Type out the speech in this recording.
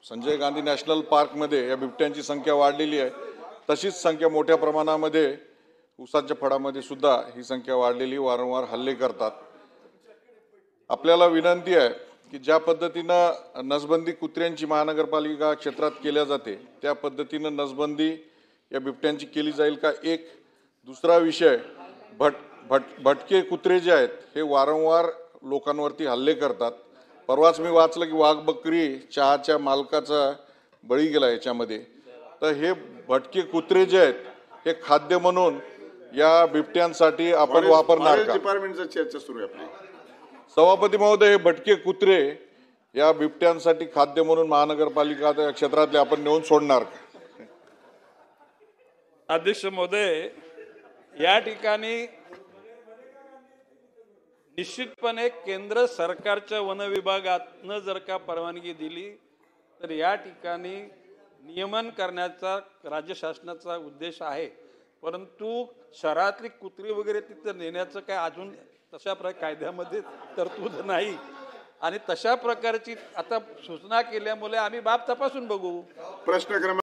Sanjay Gandhi national पार्कमध्ये या बिबट्यांची संख्या वाढलेली आहे, तशीच संख्या मोठ्या प्रमाणामध्ये उसाच्या फळामध्ये सुद्धा ही संख्या वाढलेली, वारंवार हल्ले करतात। आपल्याला विनंती आहे की ज्या पद्धतीनं नसबंदी कुत्र्यांची महानगरपालिका क्षेत्रात केल्या जाते त्या पद्धतीनं नसबंदी या बिबट्यांची केली जाईल का। एक दुसरा विषय, भटके कुत्रे जे आहेत हे वारंवार लोकांवरती हल्ले करतात। परवाच मी वाचलं की वाघ बकरी चहाच्या मालकाचा बळी गेला याच्यामध्ये। तर हे भटके कुत्रे जे आहेत हे खाद्य म्हणून या बिबट्यांसाठी आपण वापरणार का। डिपार्टमेंटची चर्चा सुरू आहे आपली। सभापती महोदय, हे भटके कुत्रे या बिबट्यांसाठी खाद्य म्हणून महानगरपालिका क्षेत्रातले आपण नेऊन सोडणार का। अध्यक्ष महोदय, या ठिकाणी निश्चितपणे केंद्र सरकारच्या वन विभागानं जर का परवानगी दिली तर या ठिकाणी नियमन करण्याचा राज्य शासनाचा उद्देश आहे। परंतु शहरातली कुत्री वगैरे तिथं नेण्याचं काय अजून तशा प्रकारे कायद्यामध्ये तरतूद नाही आणि तशा प्रकारची आता सूचना केल्यामुळे आम्ही बाब तपासून बघू। प्रश्न क्रमांक